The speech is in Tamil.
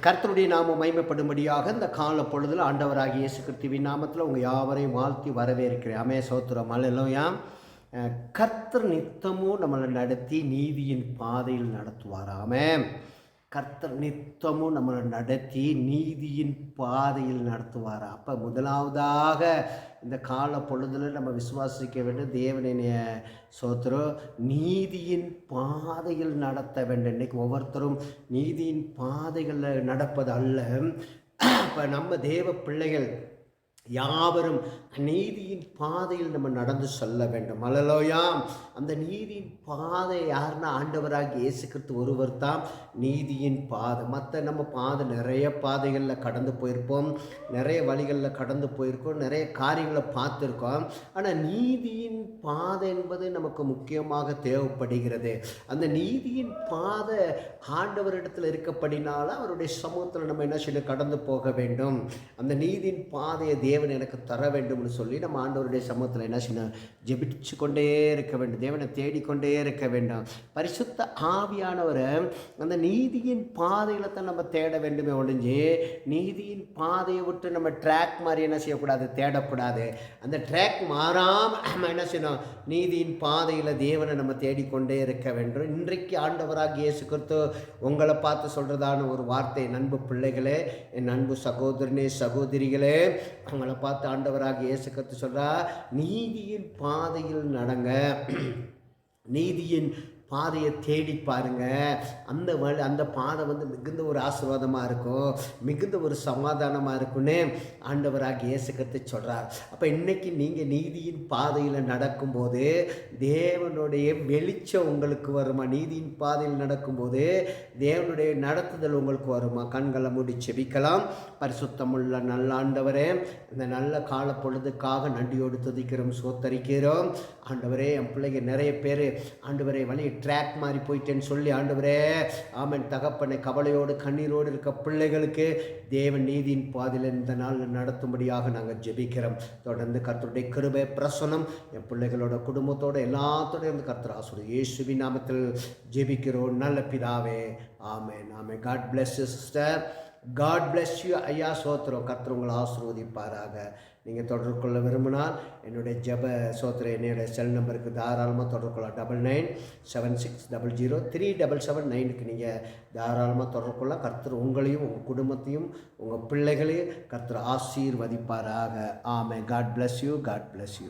கர்த்தருடைய நாமம் மகிமைப்படும்படியாக இந்த கால பொழுதில் ஆண்டவராகிய இயேசு கிறிஸ்துவின் நாமத்தில் உங்கள் யாவரையும் வாழ்த்தி வரவேற்கிறேன். ஆமே சோத்திரம் அல்லேலூயா. கர்த்தர் நித்தமும் நம்மளை நடத்தி நீதியின் பாதையில் நடத்துவார். ஆமென். கர்த்தர் நித்தமும் நம்மளை நடத்தி நீதியின் பாதையில் நடத்துவார். அப்போ முதலாவதாக இந்த கால பொழுதில் நம்ம விசுவாசிக்க வேண்டும், தேவனுடைய சோத்திரம் நீதியின் பாதையில் நடத்த வேண்டும். இன்றைக்கி ஒவ்வொருத்தரும் நீதியின் பாதைகளில் நடப்பது அல்ல. இப்போ நம்ம தேவ பிள்ளைகள் யாவரும் நீதியின் பாதையில் நம்ம நடந்து செல்ல வேண்டும். அல்லேலூயா. அந்த நீதியின் பாதை யாருன்னா ஆண்டவராகிய இயேசு கிறிஸ்து ஒருவர் தான் நீதியின் பாதை. மற்ற நம்ம பாதை நிறைய பாதைகளில் கடந்து போயிருப்போம், நிறைய வழிகளில் கடந்து போயிருக்கோம், நிறைய காரியங்களை பார்த்துருக்கோம். ஆனால் நீதியின் பாதை என்பது நமக்கு முக்கியமாக தேவைப்படுகிறது. அந்த நீதியின் பாதை ஆண்டவரிடத்தில் இருக்கப்படினால அவருடைய சமூகத்தில் நம்ம என்ன செய்ய கடந்து போக வேண்டும். அந்த நீதியின் பாதையை தேவன் எனக்கு தர வேண்டும்னு சொல்லி நம்ம ஆண்டவருடைய சமூகத்தில் என்ன செய்யணும், ஜெபிச்சு கொண்டே இருக்க வேண்டும், தேவனை தேடிக்கொண்டே இருக்க வேண்டும். பரிசுத்த ஆவியானவரை அந்த நீதியின் பாதையில் தான் நம்ம தேட வேண்டுமே ஒழிஞ்சு நீதியின் பாதையை விட்டு நம்ம ட்ராக் மாதிரி என்ன செய்யக்கூடாது, தேடக்கூடாது. அந்த ட்ராக் மாறாமல் நம்ம என்ன செய்யணும், நீதியின் பாதையில் தேவனை நம்ம தேடிக்கொண்டே இருக்க வேண்டும். இன்றைக்கு ஆண்டவராகிய இயேசு கிறிஸ்து உங்களை பார்த்து சொல்கிறதான ஒரு வார்த்தை, நண்பு பிள்ளைகளே, என் அன்பு சகோதரனே சகோதரிகளே, அவங்கள பார்த்து ஆண்டவராகிய இயேசு கிறிஸ்து சொல்கிறார், நீதியின் பாதையில் நடங்க, நீதியின் பாதையை தேடி பாருங்க. அந்த பாதை மிகுந்த ஒரு ஆசீர்வாதமாக இருக்கும், மிகுந்த ஒரு சமாதானமாக இருக்குன்னு ஆண்டவராகிய இயேசு கிறிஸ்து சொல்கிறார். அப்போ இன்றைக்கி நீங்கள் நீதியின் பாதையில் நடக்கும்போது தேவனுடைய வெளிச்சம் உங்களுக்கு வருமா? நீதியின் பாதையில் நடக்கும்போது தேவனுடைய நடத்துதல் உங்களுக்கு வருமா? கண்களை மூடி செபிக்கலாம். பரிசுத்தமுள்ள நல்ல ஆண்டவரே, இந்த நல்ல கால பொழுதுக்காக நன்றியோடு துதிக்கிறோம், சோத்தரிக்கிறோம். ஆண்டவரே, என் பிள்ளைங்க நிறைய பேர் ஆண்டவரே வழி ட்ராக் மாதிரி போயிட்டேன்னு சொல்லி ஆண்டவரே ஆமன் தகப்பனை கவலையோடு கண்ணீரோடு இருக்க பிள்ளைகளுக்கு தேவன் நீதியின் பாதையில் இந்த நாள் நடத்தும்படியாக நாங்கள் ஜெபிக்கிறோம். தொடர்ந்து கர்த்தருடைய கிருபை பிரசனம் என் பிள்ளைகளோட குடும்பத்தோட எல்லாத்தோட கர்த்தர் ஆசீர்வதியும். இயேசுவின் நாமத்தில் ஜெபிக்கிறோம் நல்ல பிதாவே. ஆமென். ஆமென். God bless you sister. God bless you ஐயா. சோத்திரம். கர்த்தர் உங்களை ஆசீர்வதிப்பாராக. நீங்கள் தொடர்பு கொள்ள விரும்பினால் என்னுடைய ஜெப சோத்திரம் என்னுடைய செல் நம்பருக்கு தாராளமாக தொடர்பு கொள்ளலாம். 9976003779 நீங்கள் தாராளமாக தொடர்பு கொள்ளலாம். கர்த்தர் உங்களையும் உங்கள் குடும்பத்தையும் உங்கள் பிள்ளைகளையும் கர்த்தர் ஆசீர்வதிப்பாராக. ஆமென். God bless you. God bless you.